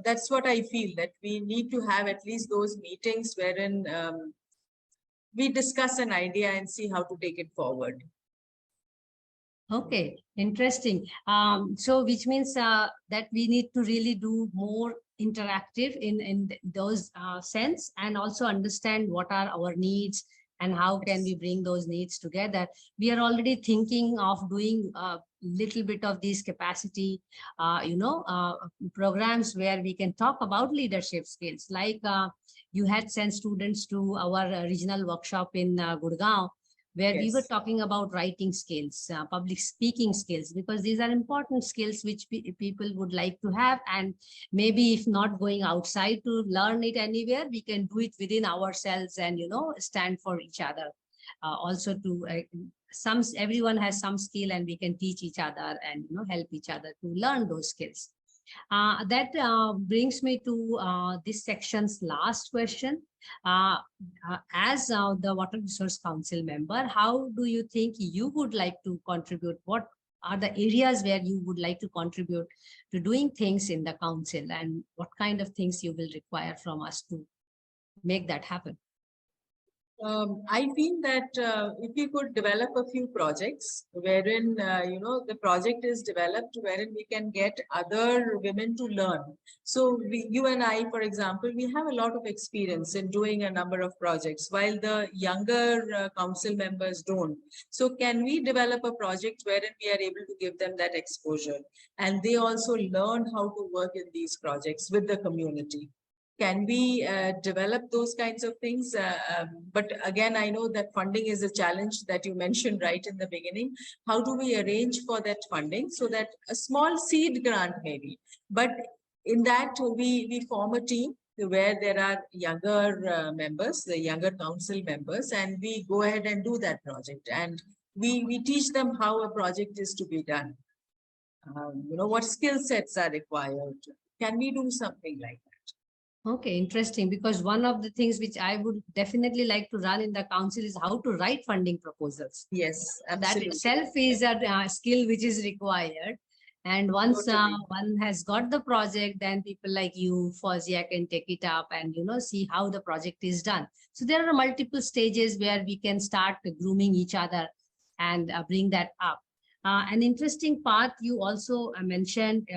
That's what I feel, that we need to have at least those meetings wherein we discuss an idea and see how to take it forward. Okay, interesting. So which means that we need to really do more interactive in those sense, and also understand what are our needs and how can we bring those needs together. We are already thinking of doing a little bit of these capacity, programs where we can talk about leadership skills. Like you had sent students to our regional workshop in Gurgaon, where we were talking about writing skills, public speaking skills, because these are important skills which people would like to have. And maybe if not going outside to learn it anywhere, we can do it within ourselves and, stand for each other. Also to everyone has some skill, and we can teach each other and, help each other to learn those skills. That brings me to this section's last question. As the Water Resource Council member, how do you think you would like to contribute? What are the areas where you would like to contribute to doing things in the council, and what kind of things you will require from us to make that happen? I feel that if we could develop a few projects wherein, the project is developed wherein we can get other women to learn. So you and I, for example, we have a lot of experience in doing a number of projects, while the younger council members don't. So can we develop a project wherein we are able to give them that exposure, and they also learn how to work in these projects with the community? Can we develop those kinds of things? But again, I know that funding is a challenge that you mentioned right in the beginning. How do we arrange for that funding, so that a small seed grant maybe, but in that we form a team where there are younger members, the younger council members, and we go ahead and do that project, and we teach them how a project is to be done. What skill sets are required. Can we do something like that? Okay, interesting. Because one of the things which I would definitely like to run in the council is how to write funding proposals. Yes, absolutely. That itself is a skill which is required. And once one has got the project, then people like you, Fawzia, can take it up and, see how the project is done. So there are multiple stages where we can start grooming each other and bring that up. An interesting part you also mentioned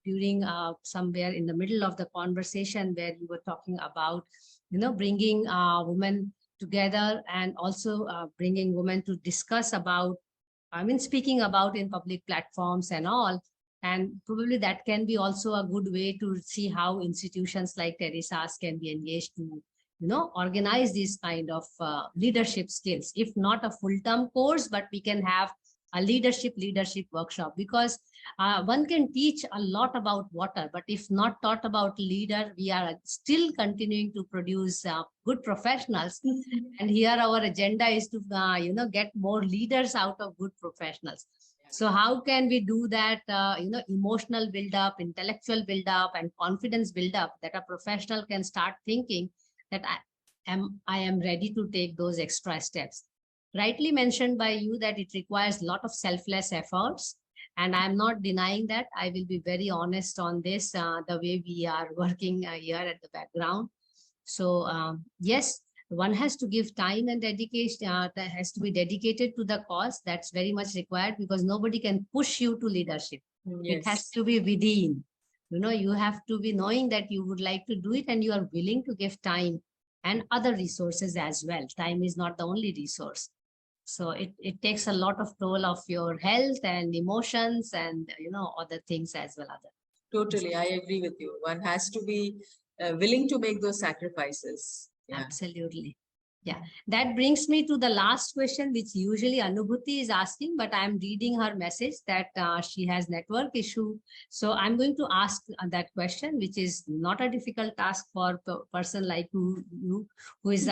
during somewhere in the middle of the conversation, where you were talking about, bringing women together, and also bringing women to discuss about, speaking about in public platforms and all. And probably that can be also a good way to see how institutions like TERI SAS can be engaged to, organize these kind of leadership skills. If not a full-term course, but we can have a leadership workshop, because one can teach a lot about water, but if not taught about leader, we are still continuing to produce good professionals. And here our agenda is to get more leaders out of good professionals. So how can we do that? Emotional build up, intellectual build up, and confidence build up, that a professional can start thinking that I am ready to take those extra steps. Rightly mentioned by you that it requires a lot of selfless efforts, and I'm not denying that. I will be very honest on this, the way we are working here at the background. So yes, one has to give time and dedication, that has to be dedicated to the cause. That's very much required, because nobody can push you to leadership. Yes. It has to be within. You have to be knowing that you would like to do it, and you are willing to give time and other resources as well. Time is not the only resource. So it takes a lot of toll of your health and emotions and, other things as well. Totally, I agree with you. One has to be willing to make those sacrifices. Yeah. Absolutely. Yeah, that brings me to the last question, which usually Anubhuti is asking, but I'm reading her message that she has network issue. So I'm going to ask that question, which is not a difficult task for a person like you, who is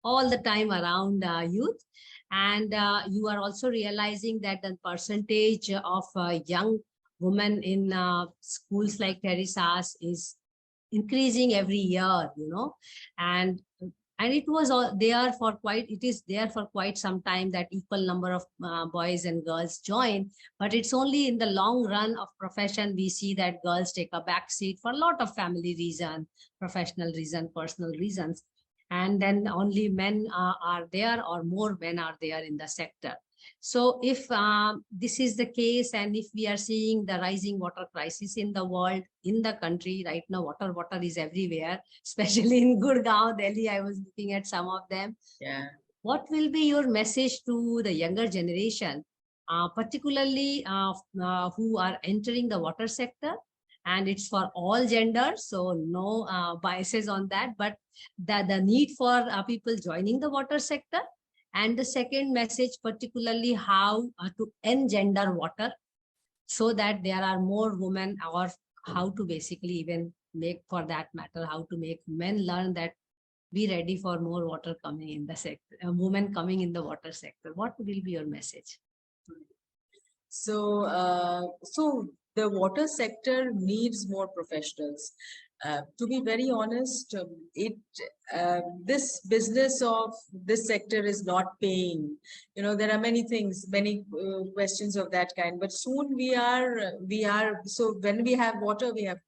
all the time around youth. And you are also realizing that the percentage of young women in schools like TERI SAS is increasing every year, and it was all there for quite, it is there for quite some time, that equal number of boys and girls join, but it's only in the long run of profession we see that girls take a back seat for a lot of family reason, professional reason, personal reasons, and then only men are there, or more men are there in the sector. So if this is the case, and if we are seeing the rising water crisis in the world, in the country right now, water is everywhere, especially in Gurgaon, Delhi, I was looking at some of them. Yeah. What will be your message to the younger generation, particularly who are entering the water sector? And it's for all genders, so no biases on that, but the need for people joining the water sector. And the second message, particularly how to engender water, so that there are more women, or how to basically even make, for that matter, how to make men learn that be ready for more water coming in the sector, women coming in the water sector. What will be your message? So, so the water sector needs more professionals. To be very honest, this business of this sector is not paying. There are many things, many questions of that kind. But soon we are. So when we have water, we have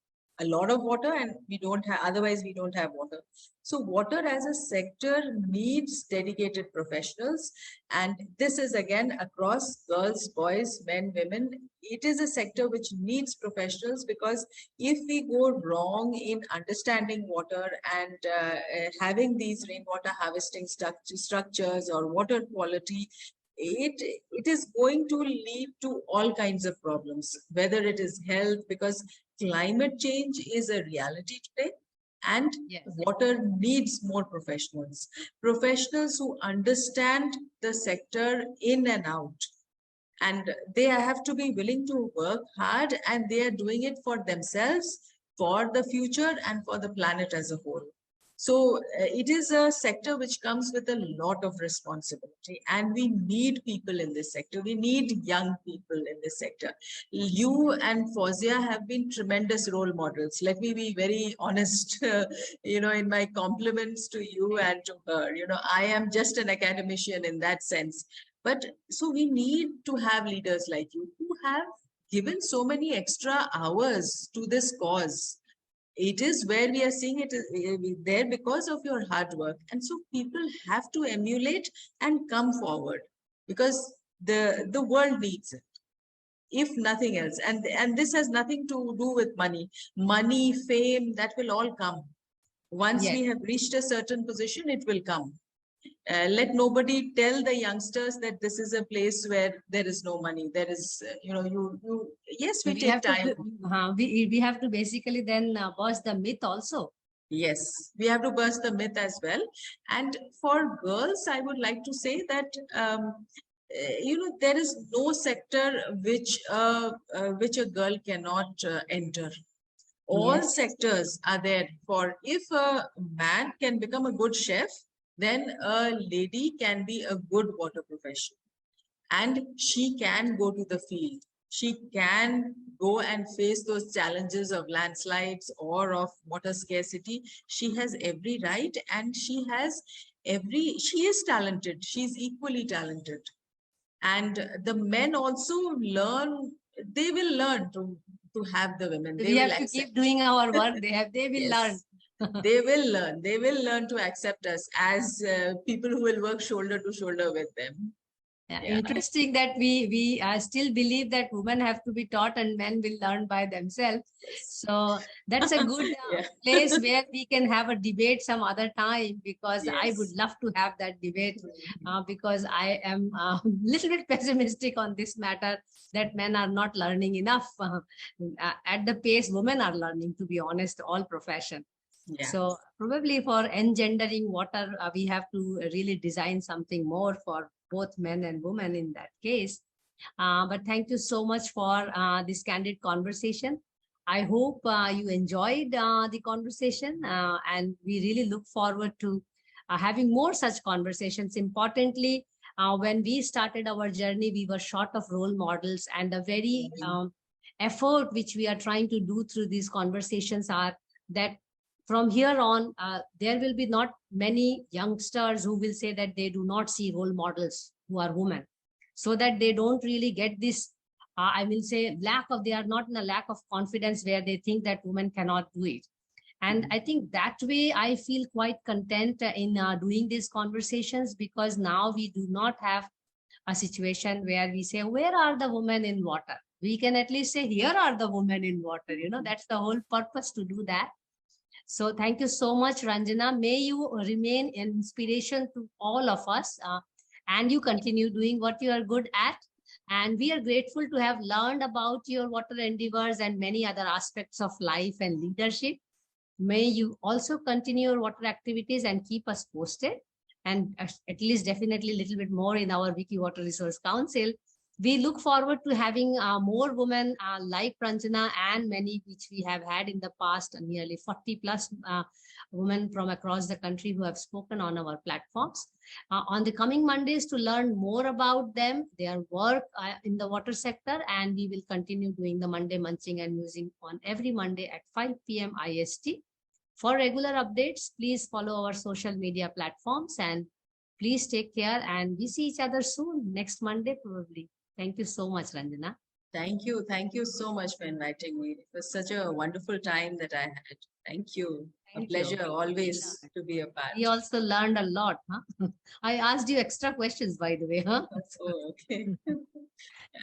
a lot of water, and we don't have. Otherwise, we don't have water. So water as a sector needs dedicated professionals, and this is again across girls, boys, men, women. It is a sector which needs professionals, because if we go wrong in understanding water and having these rainwater harvesting structures or water quality, it is going to lead to all kinds of problems, whether it is health, because climate change is a reality today. And Yes. Water needs more professionals who understand the sector in and out. And they have to be willing to work hard, and they are doing it for themselves, for the future, and for the planet as a whole. So it is a sector which comes with a lot of responsibility, and we need people in this sector. We need young people in this sector. You and Fawzia have been tremendous role models. Let me be very honest, in my compliments to you and to her. I am just an academician in that sense. But so we need to have leaders like you who have given so many extra hours to this cause. It is where we are seeing it there because of your hard work. And so people have to emulate and come forward, because the world needs it. if nothing else. And this has nothing to do with money, fame, that will all come. Once Yes. we have reached a certain position, it will come. Let nobody tell the youngsters that this is a place where there is no money. There is, yes, we take time. We have to basically then burst the myth also. Yes, we have to burst the myth as well. And for girls, I would like to say that, there is no sector which a girl cannot enter. All Yes. sectors are there for. If a man can become a good chef, then a lady can be a good water professional, and she can go to the field. She can go and face those challenges of landslides or of water scarcity. She has every right, and she is talented. She's equally talented. And the men also they will learn to have the women. They We will have to accept. keep doing our work. They will learn. Yes. They will learn to accept us as people who will work shoulder to shoulder with them. Yeah. Yeah. Interesting that we still believe that women have to be taught and men will learn by themselves. So that's a good Yeah. place where we can have a debate some other time, because I would Yes. love to have that debate, because I am a little bit pessimistic on this matter, that men are not learning enough at the pace women are learning, to be honest, all profession. Yeah. So probably for engendering water, we have to really design something more for both men and women in that case. But thank you so much for this candid conversation. I hope you enjoyed the conversation, and we really look forward to having more such conversations. Importantly, when we started our journey, we were short of role models, and the very effort which we are trying to do through these conversations are that from here on, there will be not many youngsters who will say that they do not see role models who are women, so that they don't really get this, I will say, they are not in a lack of confidence where they think that women cannot do it. And I think that way I feel quite content in doing these conversations, because now we do not have a situation where we say, where are the women in water? We can at least say, here are the women in water. That's the whole purpose, to do that. So thank you so much, Ranjana. May you remain an inspiration to all of us, and you continue doing what you are good at. And we are grateful to have learned about your water endeavors and many other aspects of life and leadership. May you also continue your water activities and keep us posted. And at least definitely a little bit more in our Wiki Water Resource Council. We look forward to having more women like Ranjana and many which we have had in the past, nearly 40 plus women from across the country who have spoken on our platforms. On the coming Mondays, to learn more about them, their work in the water sector, and we will continue doing the Monday Munching and Musing on every Monday at 5 p.m. IST. For regular updates, please follow our social media platforms, and please take care, and we see each other soon, next Monday probably. Thank you so much, Ranjana. Thank you. Thank you so much for inviting me. It was such a wonderful time that I had. Thank you. Thank a pleasure you. always to be a part. We also learned a lot. Huh? I asked you extra questions, by the way. Huh? Oh, okay.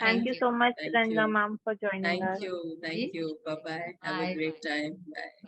Thank you so much, Thank Ranjana you. ma'am, for joining us. Thank you. Thank you. Bye-bye. Have a Bye. great time. Bye.